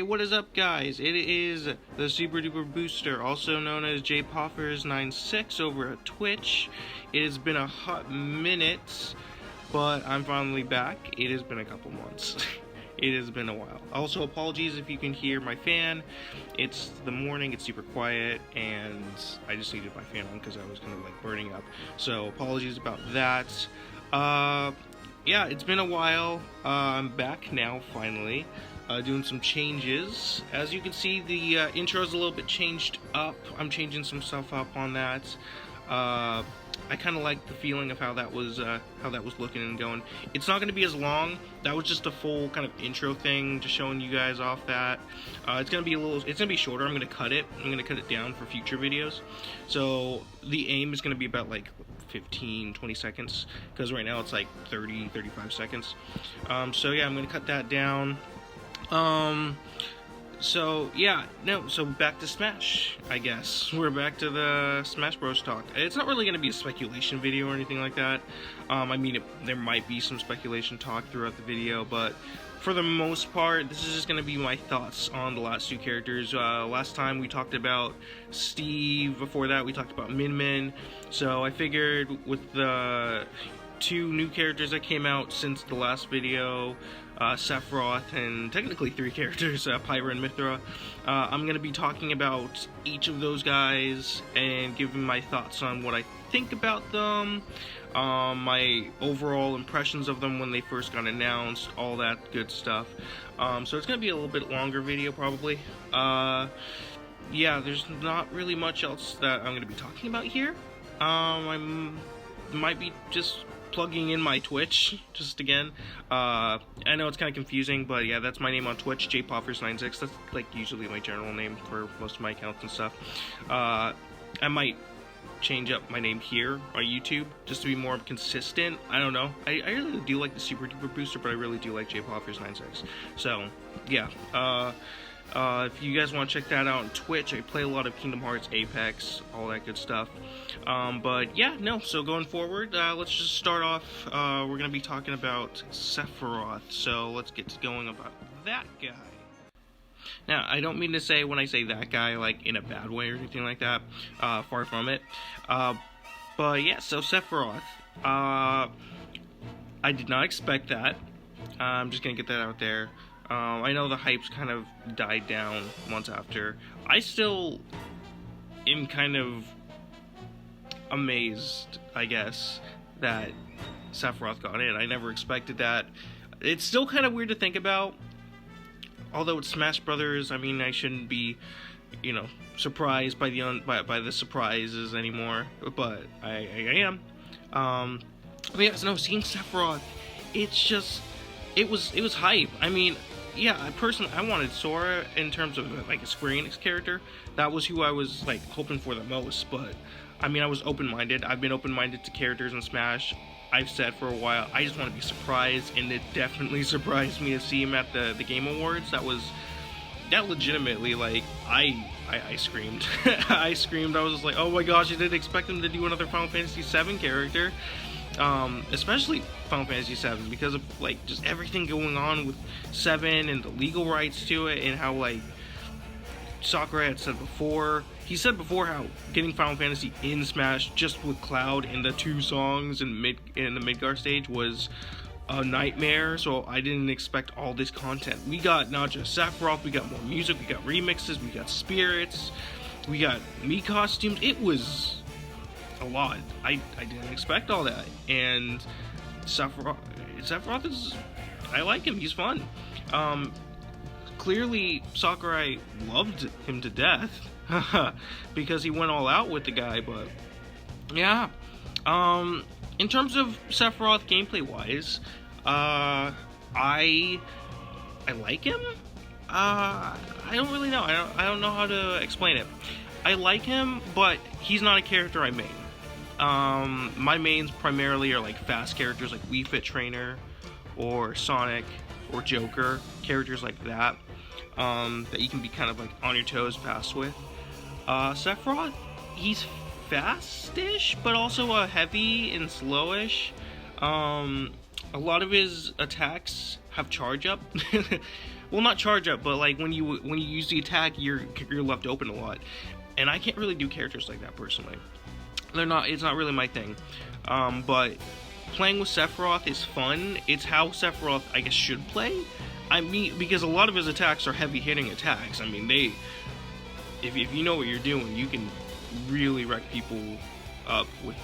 what is up, guys? It is the Super Duper Booster, also known as jpoffers96 over at Twitch. It has been a hot minute, but I'm finally back. It has been a couple months. It has been a while. Also, apologies if you can hear my fan. It's the morning, it's super quiet, and I just needed my fan on because I was kind of like burning up. So, apologies about that. Yeah, it's been a while. I'm back now, finally. Doing some changes. As you can see, the intro is a little bit changed up. I'm changing some stuff up on that. I kind of like the feeling of how that was looking and going. It's not going to be as long. That was just a full kind of intro thing, just showing you guys off that. It's going to be shorter. I'm going to cut it. I'm going to cut it down for future videos. So the aim is going to be about like 15-20 seconds, because right now it's like 30-35 seconds. So yeah, I'm going to cut that down. So yeah, so back to Smash, I guess. We're back to the Smash Bros talk. It's not really going to be a speculation video or anything like that. I mean, there might be some speculation talk throughout the video, but for the most part, this is just going to be my thoughts on the last two characters. Last time we talked about Steve, before that we talked about Min Min, so I figured with the two new characters that came out since the last video, Sephiroth, and technically three characters, Pyra and Mythra, I'm going to be talking about each of those guys and giving my thoughts on what I think about them, my overall impressions of them when they first got announced, all that good stuff. So it's going to be a little bit longer video probably. Yeah, there's not really much else that I'm going to be talking about here. I might be just plugging in my Twitch, just again. I know it's kind of confusing, but yeah, that's my name on Twitch, jpoffers96. That's like usually my general name for most of my accounts and stuff. I might change up my name here on YouTube, just to be more consistent. I don't know. I really do like the Super Duper Booster, but I really do like jpoffers96. So, yeah. If you guys want to check that out on Twitch, I play a lot of Kingdom Hearts, Apex, all that good stuff. But yeah, so going forward, let's just start off. We're going to be talking about Sephiroth, so let's get to going about that guy. Now, I don't mean to say when I say that guy, like, in a bad way or anything like that. Far from it. But yeah, so Sephiroth. I did not expect that. I'm just going to get that out there. I know the hype's kind of died down months after. I still am kind of amazed, I guess, that Sephiroth got in. I never expected that. It's still kind of weird to think about. Although it's Smash Brothers, I mean, I shouldn't be, surprised by the surprises anymore. But I am. But yeah, no, seeing Sephiroth, it's just, it was hype. I mean, yeah, I wanted Sora in terms of like a Square Enix character. That was who I was like hoping for the most. But I mean, I was open-minded. I've been open-minded to characters in Smash. I've said for a while, I just want to be surprised, and it definitely surprised me to see him at the Game Awards. That legitimately, like, I screamed. I screamed. I was just like, oh my gosh, I didn't expect him to do another Final Fantasy VII character. Especially Final Fantasy VII, because of like just everything going on with 7 and the legal rights to it, and how like Sakurai had said before. He said before how getting Final Fantasy in Smash just with Cloud and the 2 songs in the Midgar stage was a nightmare. So I didn't expect all this content. We got not just Sephiroth, we got more music, we got remixes, we got spirits, we got Mii costumes. It was a lot. I didn't expect all that. And Sephiroth is, I like him. He's fun. Clearly Sakurai loved him to death because he went all out with the guy. But yeah, in terms of Sephiroth gameplay wise, I like him. I don't really know. I don't know how to explain it. I like him, but he's not a character I main. My mains primarily are like fast characters like Wii Fit Trainer or Sonic or Joker, characters like that, that you can be kind of like on your toes fast with. Sephiroth, he's fast-ish, but also heavy and slowish. A lot of his attacks have charge up, well, not charge up, but like when you use the attack, you're left open a lot, and I can't really do characters like that personally. It's not really my thing. But playing with Sephiroth is fun. It's how Sephiroth, I guess, should play. I mean, because a lot of his attacks are heavy hitting attacks. I mean, if you know what you're doing, you can really wreck people up with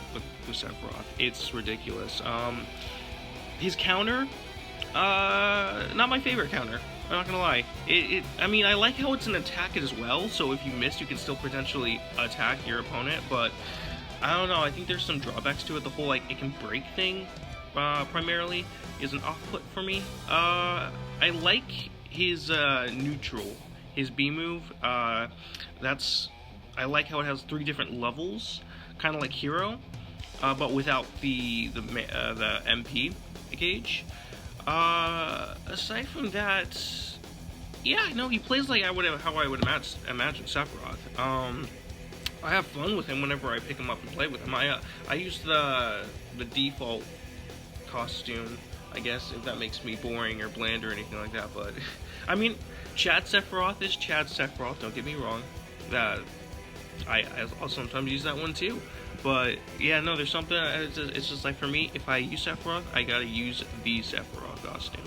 Sephiroth. It's ridiculous. His counter, not my favorite counter. I'm not gonna lie. I mean, I like how it's an attack as well. So if you miss, you can still potentially attack your opponent. But I don't know. I think there's some drawbacks to it. The whole like it can break thing, primarily, is an off-put for me. I like his neutral, his B move. I like how it has 3 different levels, kind of like Hero, but without the MP gauge. Aside from that, yeah, no, he plays like how I would imagine Sephiroth. I have fun with him whenever I pick him up and play with him. I use the default costume, I guess, if that makes me boring or bland or anything like that. But I mean, Chad Sephiroth is Chad Sephiroth. Don't get me wrong. That I'll sometimes use that one too. But yeah, no, there's something. It's just like for me, if I use Sephiroth, I gotta use the Sephiroth costume.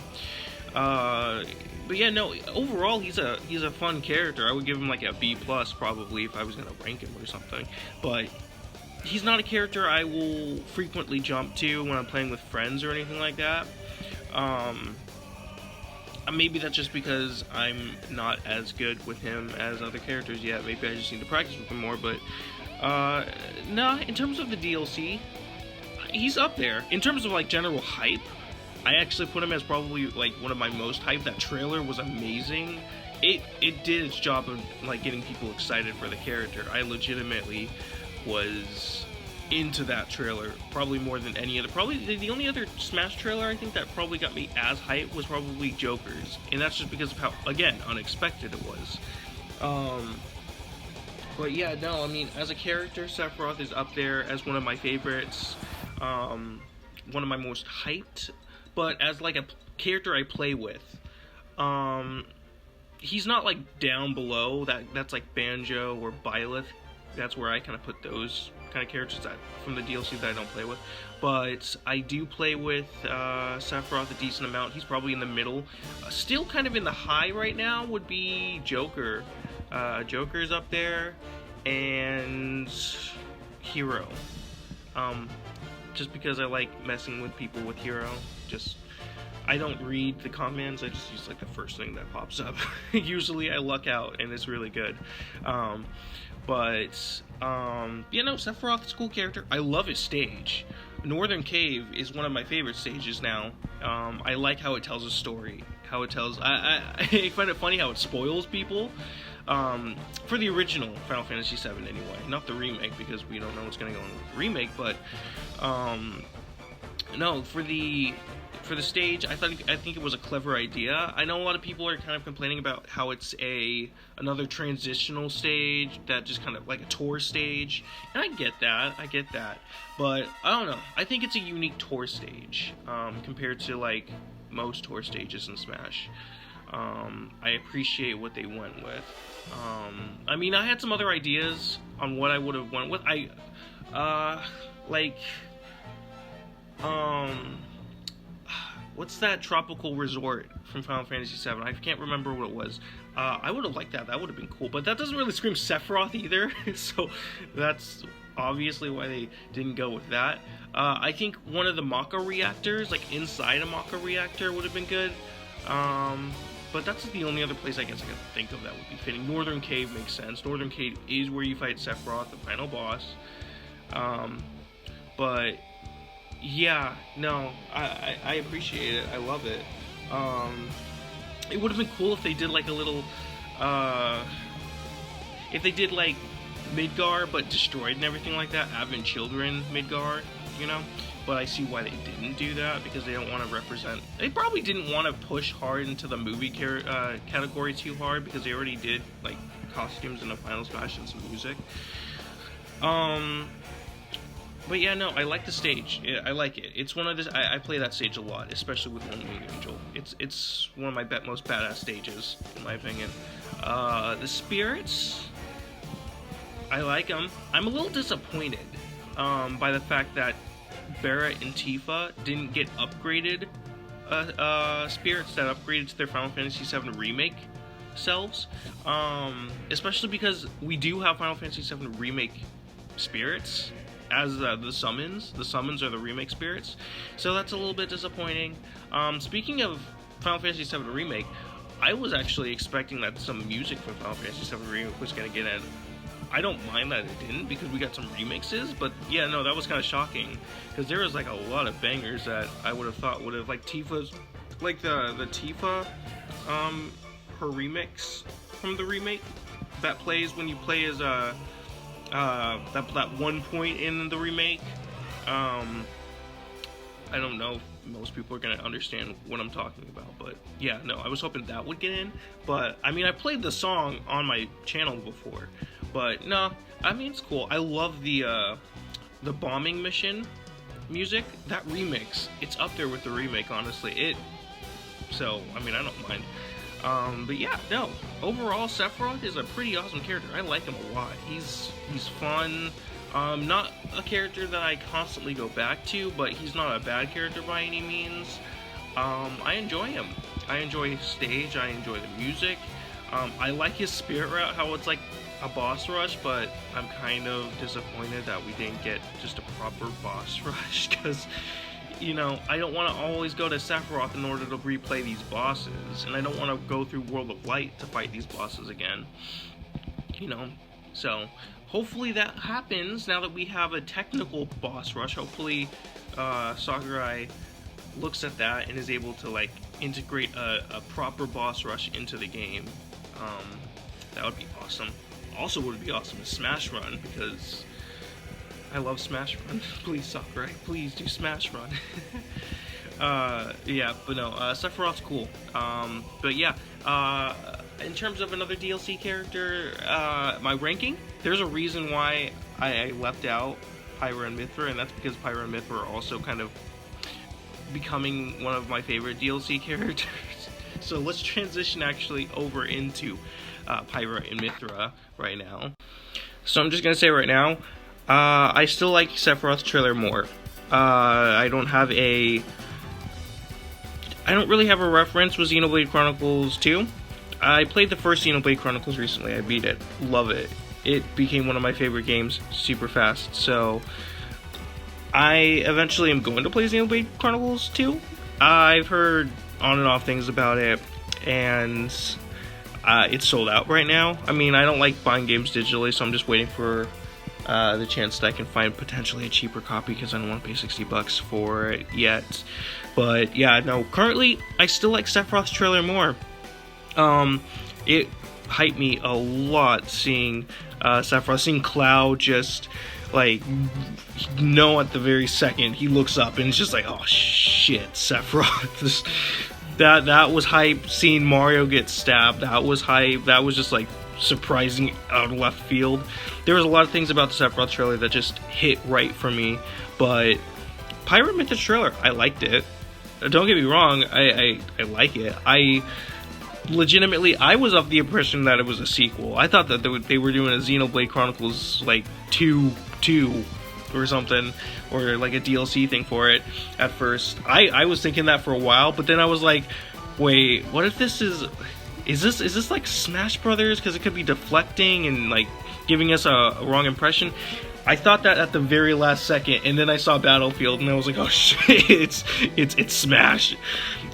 But yeah, no. Overall, he's a fun character. I would give him like a B+ probably if I was gonna rank him or something. But he's not a character I will frequently jump to when I'm playing with friends or anything like that. Maybe that's just because I'm not as good with him as other characters yet. Maybe I just need to practice with him more. But no, in terms of the DLC, he's up there. In terms of like general hype, I actually put him as probably like one of my most hyped. That trailer was amazing. It did its job of like getting people excited for the character. I legitimately was into that trailer probably more than any other. Probably the only other Smash trailer I think that probably got me as hyped was probably Joker's, and that's just because of how, again, unexpected it was. But yeah, no, I mean, as a character, Sephiroth is up there as one of my favorites, one of my most hyped. But as like a character I play with, he's not like down below. That's like Banjo or Byleth. That's where I kind of put those kind of characters from the DLC that I don't play with. But I do play with Sephiroth a decent amount. He's probably in the middle. Still kind of in the high right now would be Joker. Joker's up there, and Hero. Just because I like messing with people with Hero. I don't read the comments, I just use like the first thing that pops up. Usually I luck out and it's really good. You know, Sephiroth's a cool character. I love his stage. Northern Cave is one of my favorite stages now. I like how it tells a story. I find it funny how it spoils people. For the original Final Fantasy VII anyway, not the remake, because we don't know what's going to go on with the remake, but no, for the stage, I think it was a clever idea. I know a lot of people are kind of complaining about how it's another transitional stage that just kind of like a tour stage, and I get that, but I don't know. I think it's a unique tour stage compared to like most tour stages in Smash. I appreciate what they went with. I mean, I had some other ideas on what I would have went with. What's that tropical resort from Final Fantasy VII? I can't remember what it was. I would have liked that. That would have been cool. But that doesn't really scream Sephiroth either. So that's obviously why they didn't go with that. I think one of the Mako reactors, like inside a Mako reactor, would have been good. But that's the only other place I guess I can think of that would be fitting. Northern Cave makes sense. Northern Cave is where you fight Sephiroth, the final boss. But yeah, no, I appreciate it. I love it. It would have been cool if they did like a little, if they did like Midgar but destroyed and everything like that. Advent Children Midgar, you know. But I see why they didn't do that, because they don't want to represent. They probably didn't want to push hard into the movie category too hard, because they already did like costumes in the Final Smash and some music. But yeah, no, I like the stage. I like it. It's one of the I play that stage a lot, especially with Lonely Angel. It's one of my most badass stages, in my opinion. The spirits, I like them. I'm a little disappointed by the fact that Barrett and Tifa didn't get upgraded spirits that upgraded to their Final Fantasy VII Remake selves. Especially because we do have Final Fantasy VII Remake spirits as the summons. The summons are the remake spirits, so that's a little bit disappointing. Speaking of Final Fantasy VII Remake, I was actually expecting that some music from Final Fantasy VII Remake was going to get in. I don't mind that it didn't, because we got some remixes, but yeah, no, that was kind of shocking, because there was like a lot of bangers that I would have thought would have, like Tifa's, like the Tifa, her remix from the remake, that plays when you play as that one point in the remake. I don't know if most people are gonna understand what I'm talking about, but yeah, no, I was hoping that would get in. But I mean, I played the song on my channel before, but no, I mean, it's cool. I love the bombing mission music. That remix, it's up there with the remake, honestly. So I mean, I don't mind. But yeah, no, overall Sephiroth is a pretty awesome character. I like him a lot. He's fun. Not a character that I constantly go back to, but he's not a bad character by any means. I enjoy him. I enjoy his stage. I enjoy the music. I like his spirit route, how it's like a boss rush, but I'm kind of disappointed that we didn't get just a proper boss rush, because, you know, I don't want to always go to Sephiroth in order to replay these bosses, and I don't want to go through World of Light to fight these bosses again, you know. So hopefully that happens now that we have a technical boss rush. Hopefully Sakurai looks at that and is able to like integrate a proper boss rush into the game. That would be awesome. Also, would be awesome is Smash Run, because I love Smash Run. Please, Sakurai, please do Smash Run. Yeah, but no, Sephiroth's cool. But yeah, in terms of another DLC character, my ranking, there's a reason why I left out Pyra and Mythra, and that's because Pyra and Mythra are also kind of becoming one of my favorite DLC characters. So let's transition actually over into Pyra and Mythra right now. So I'm just gonna say right now, I still like Sephiroth's trailer more. I don't really have a reference with Xenoblade Chronicles 2. I played the first Xenoblade Chronicles recently. I beat it. Love it. It became one of my favorite games super fast. So I eventually am going to play Xenoblade Chronicles 2. I've heard on and off things about it, and it's sold out right now. I mean, I don't like buying games digitally, so I'm just waiting for the chance that I can find potentially a cheaper copy, because I don't want to pay $60 for it yet. But yeah, no, currently I still like Sephiroth's trailer more. It hyped me a lot seeing Sephiroth, seeing Cloud just like at the very second he looks up and it's just like, oh shit, Sephiroth. That was hype. Seeing Mario get stabbed, that was hype. That was just like surprising out of left field. There was a lot of things about the Sephiroth trailer that just hit right for me, but Pyra Mythra trailer, I liked it. Don't get me wrong, I like it. I was of the impression that it was a sequel. I thought that they were doing a Xenoblade Chronicles like 2 or something, or like a DLC thing for it at first. I was thinking that for a while, but then I was like, wait, what if this is this like Smash Brothers, because it could be deflecting and like giving us a wrong impression. I thought that at the very last second, and then I saw Battlefield and I was like, oh shit, it's Smash.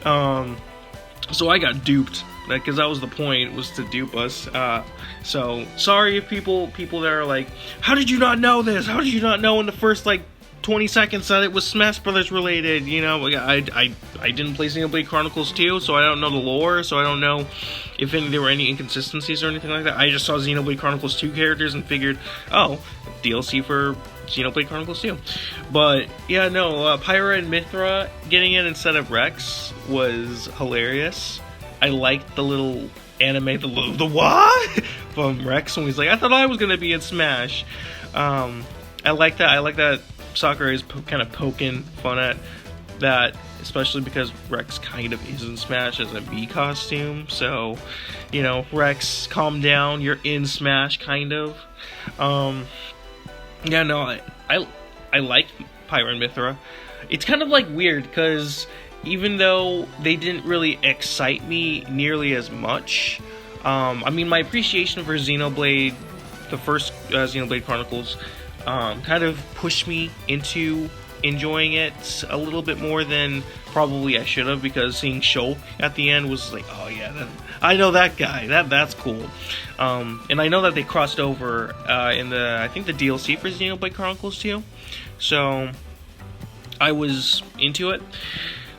So I got duped, because that was the point, was to dupe us. So sorry if people that are like, how did you not know this? How did you not know in the first like 20 seconds that it was Smash Brothers related? You know, I didn't play Xenoblade Chronicles 2, so I don't know the lore, so I don't know if there were any inconsistencies or anything like that. I just saw Xenoblade Chronicles 2 characters and figured, oh, DLC for Xenoblade Chronicles 2. But yeah, no, Pyra and Mythra getting in instead of Rex was hilarious. I liked the little anime, the what? From Rex when he's like, I thought I was gonna be in Smash. I like that Sakurai is kind of poking fun at that, especially because Rex kind of is in Smash as a Bee costume. So, you know, Rex, calm down. You're in Smash, kind of. Yeah, no, I like Pyra and Mythra. It's kind of like weird because even though they didn't really excite me nearly as much, I mean, my appreciation for Xenoblade, the first Xenoblade Chronicles, kind of pushed me into enjoying it a little bit more than probably I should have, because seeing Shulk at the end was like, oh yeah, I know that guy, that's cool. And I know that they crossed over in I think the DLC for Xenoblade Chronicles 2, so I was into it.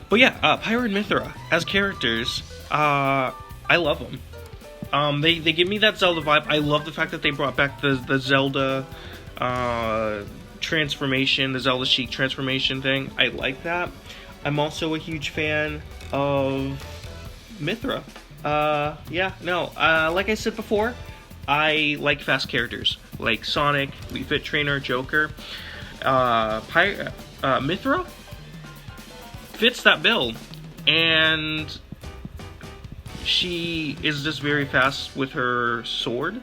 But yeah, Pyra and Mythra as characters, I love them. They give me that Zelda vibe. I love the fact that they brought back the Zelda transformation, the Zelda Sheik transformation thing. I like that. I'm also a huge fan of Mythra. Yeah, no, like I said before, I like fast characters, like Sonic, Wii Fit Trainer, Joker. Mythra fits that bill, and she is just very fast with her sword,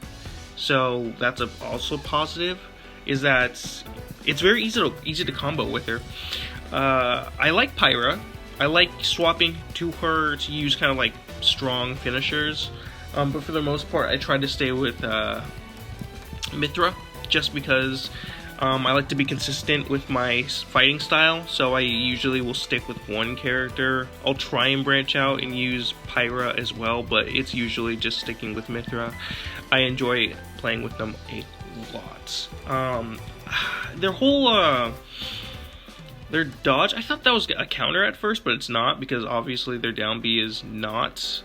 so that's also positive, is that it's very easy to combo with her. I like Pyra. I like swapping to her to use kind of like strong finishers, but for the most part I try to stay with Mythra, just because I like to be consistent with my fighting style, so I usually will stick with one character. I'll try and branch out and use Pyra as well, but it's usually just sticking with Mythra. I enjoy playing with them a lot. Their whole their dodge, I thought that was a counter at first, but it's not, because obviously their down B is not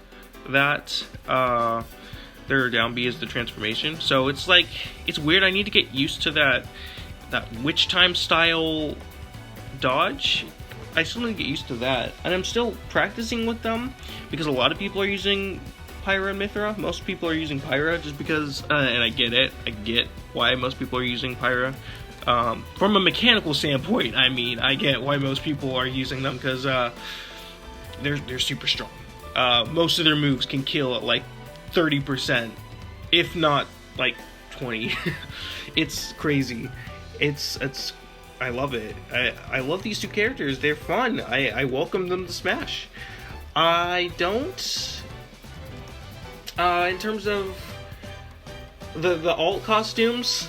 that. Their down B is the transformation, so it's like, it's weird. I need to get used to that Witch Time style dodge. I still need to get used to that, and I'm still practicing with them, because a lot of people are using Pyra and Mythra. Most people are using Pyra just because, and I get why most people are using Pyra. From a mechanical standpoint, I mean, I get why most people are using them, because they're super strong. Most of their moves can kill at like 30%, if not like 20. It's crazy. It's I love it. I love these two characters. They're fun. I welcome them to Smash. I don't, in terms of the alt costumes,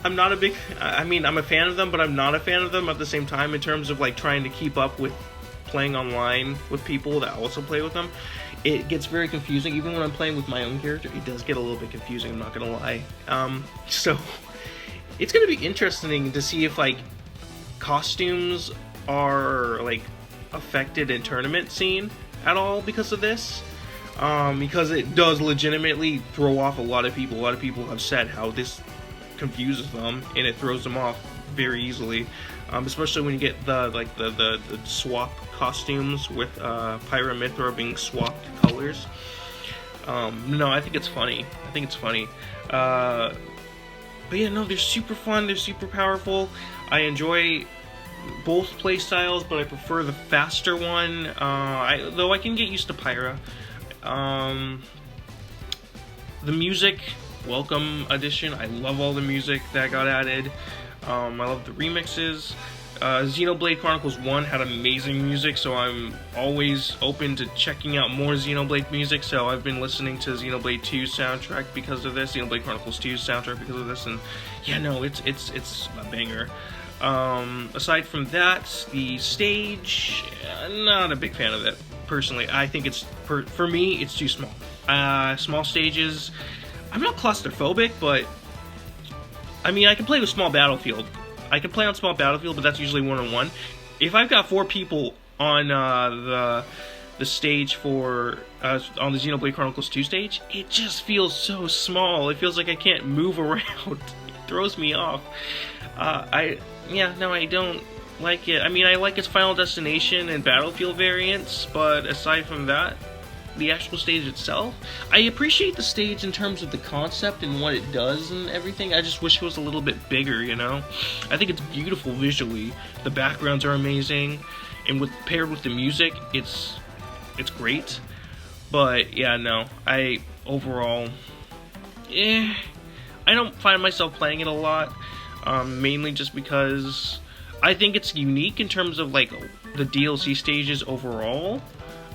I'm not a big, I mean, I'm a fan of them, but I'm not a fan of them at the same time, in terms of like trying to keep up with playing online with people that also play with them. It gets very confusing. Even when I'm playing with my own character, it does get a little bit confusing, I'm not gonna lie. So it's gonna be interesting to see if like costumes are like affected in tournament scene at all because of this. Because it does legitimately throw off a lot of people. A lot of people have said how this confuses them and it throws them off very easily, especially when you get the swap costumes with Pyra and Mythra being swapped colors. No, I think it's funny. But yeah, no, they're super fun. They're super powerful. I enjoy both play styles, but I prefer the faster one. Though I can get used to Pyra. The music, welcome addition. I love all the music that got added. I love the remixes. Xenoblade Chronicles 1 had amazing music, so I'm always open to checking out more Xenoblade music. So I've been listening to Xenoblade 2 soundtrack because of this, Xenoblade Chronicles 2 soundtrack because of this, and yeah, no, it's a banger. Aside from that, the stage, not a big fan of it personally. I think it's for me, it's too small. Small stages. I'm not claustrophobic, but I mean, I can play with small battlefield. I can play on small battlefield, but that's usually one-on-one. If I've got 4 people on the stage for on the Xenoblade Chronicles 2 stage, it just feels so small. It feels like I can't move around. It throws me off. I don't like it. I mean, I like its Final Destination and Battlefield variants, but aside from that, the actual stage itself. I appreciate the stage in terms of the concept and what it does and everything. I just wish it was a little bit bigger, you know? I think it's beautiful visually. The backgrounds are amazing, and paired with the music, it's great. But yeah, no, overall, I don't find myself playing it a lot, mainly just because I think it's unique in terms of like the DLC stages overall.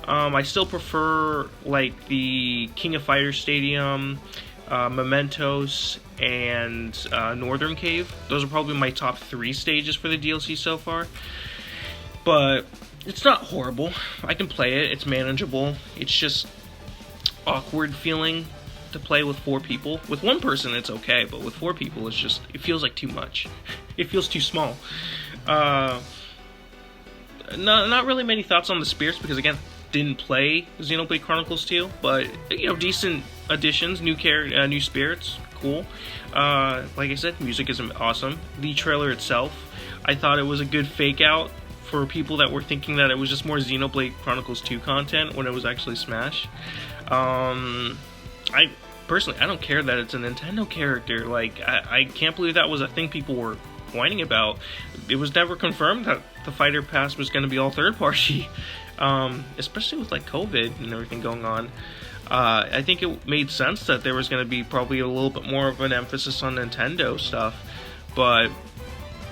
I still prefer like the King of Fighters Stadium, Mementos, and Northern Cave. Those are probably my top 3 stages for the DLC so far. But it's not horrible. I can play it. It's manageable. It's just awkward feeling to play with 4 people. With 1 person, it's okay, but with 4 people, it feels like too much. It feels too small. Not really many thoughts on the spirits because again, didn't play Xenoblade Chronicles 2, but you know, decent additions, new spirits, cool. Like I said, music is awesome. The trailer itself, I thought it was a good fake out for people that were thinking that it was just more Xenoblade Chronicles 2 content when it was actually Smash. I personally, I don't care that it's a Nintendo character. Like, I can't believe that was a thing people were whining about. It was never confirmed that the Fighter Pass was going to be all third party, especially with like COVID and everything going on. I think it made sense that there was going to be probably a little bit more of an emphasis on Nintendo stuff, but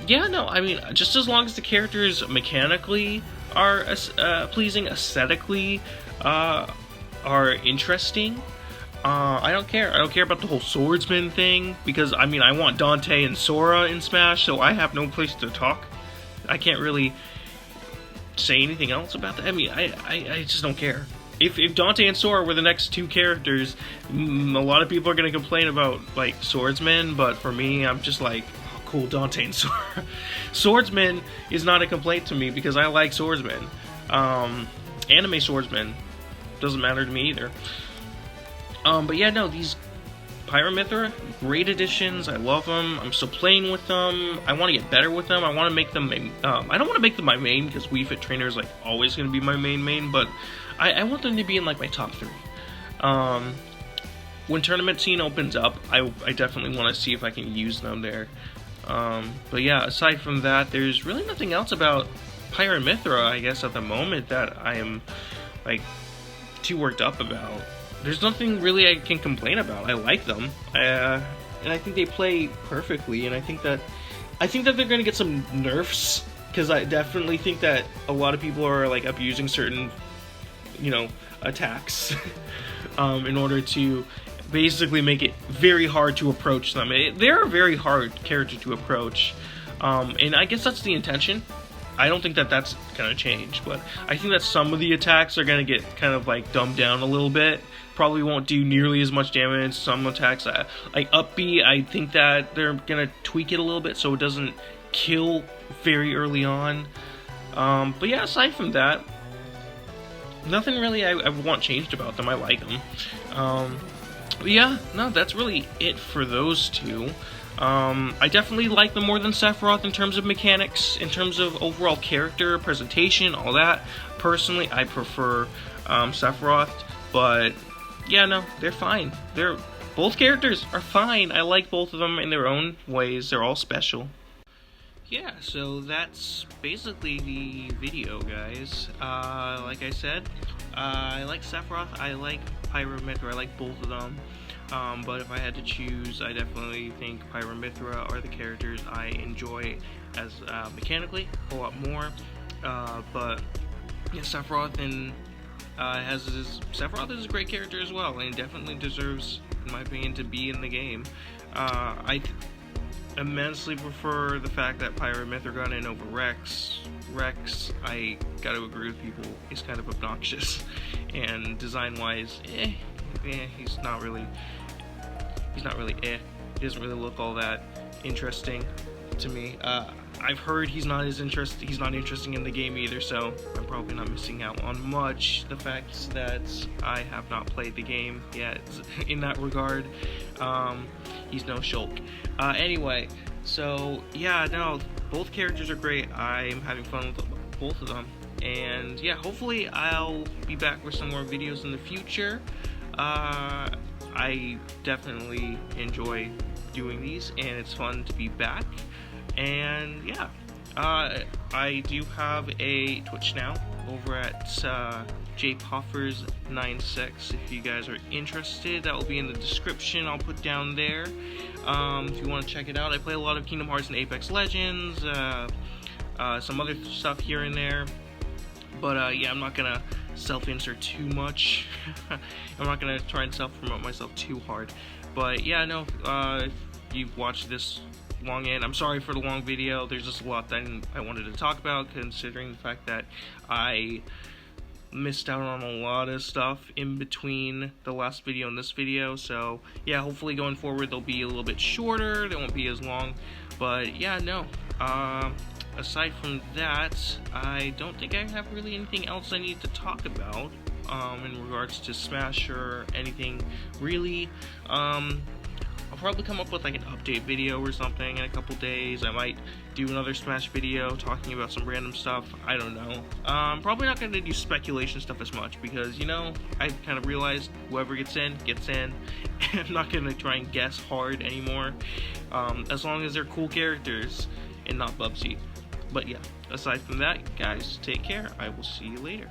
yeah, no, I mean, just as long as the characters mechanically are pleasing, aesthetically are interesting, I don't care. I don't care about the whole swordsman thing, because, I mean, I want Dante and Sora in Smash, so I have no place to talk. I can't really say anything else about that. I mean, I just don't care. If Dante and Sora were the next 2 characters, a lot of people are going to complain about, like, swordsmen, but for me, I'm just like, oh, cool, Dante and Sora. Swordsman is not a complaint to me, because I like swordsmen. Anime swordsmen doesn't matter to me either. But yeah, no, these Pyra Mythra, great additions. I love them. I'm still playing with them. I want to get better with them. I want to make them, I don't want to make them my main, because Wii Fit Trainer is like always going to be my main, but I want them to be in like my top 3. When tournament scene opens up, I definitely want to see if I can use them there. But yeah, aside from that, there's really nothing else about Pyra Mythra, I guess, at the moment that I am like too worked up about. There's nothing really I can complain about. I like them, and I think they play perfectly. And I think that they're gonna get some nerfs, because I definitely think that a lot of people are like abusing certain, you know, attacks in order to basically make it very hard to approach them. They're a very hard character to approach, and I guess that's the intention. I don't think that that's gonna change, but I think that some of the attacks are gonna get kind of like dumbed down a little bit. Probably won't do nearly as much damage. Some attacks, like Up B, I think that they're gonna tweak it a little bit so it doesn't kill very early on. But yeah, aside from that, nothing really I want changed about them. I like them. But yeah, no, that's really it for those 2. I definitely like them more than Sephiroth in terms of mechanics, in terms of overall character, presentation, all that. Personally, I prefer Sephiroth, but yeah, no, they're fine. Both characters are fine. I like both of them in their own ways. They're all special. Yeah, so that's basically the video, guys. Like I said, I like Sephiroth, I like Pyra Mythra, I like both of them. But if I had to choose, I definitely think Pyra Mythra are the characters I enjoy as mechanically a lot more. But yeah, Sephiroth is a great character as well, and definitely deserves, in my opinion, to be in the game. I immensely prefer the fact that Pyra Mythra got in over Rex. Rex, I gotta agree with people, is kind of obnoxious, and design-wise, he's not really he doesn't really look all that interesting to me. I've heard he's not interesting in the game either, so I'm probably not missing out on much. The fact that I have not played the game yet in that regard, he's no Shulk. Anyway, so yeah, no, both characters are great. I'm having fun with both of them. And yeah, hopefully I'll be back with some more videos in the future. I definitely enjoy doing these, and it's fun to be back. And yeah, I do have a Twitch now over at jpoffers96. If you guys are interested, that will be in the description. I'll put down there. If you want to check it out, I play a lot of Kingdom Hearts and Apex Legends, some other stuff here and there. But yeah, I'm not gonna self-insert too much. I'm not gonna try and self-promote myself too hard. But yeah, no, if you've watched this long end, I'm sorry for the long video. There's just a lot that I wanted to talk about, considering the fact that I missed out on a lot of stuff in between the last video and this video. So yeah, hopefully going forward they'll be a little bit shorter, they won't be as long. But yeah, no, aside from that, I don't think I have really anything else I need to talk about in regards to Smash or anything really. I'll probably come up with like an update video or something in a couple days. I might do another Smash video talking about some random stuff. I don't know. Probably not going to do speculation stuff as much because, you know, I kind of realized whoever gets in, gets in. I'm not going to try and guess hard anymore. As long as they're cool characters and not Bubsy. But yeah, aside from that, guys, take care. I will see you later.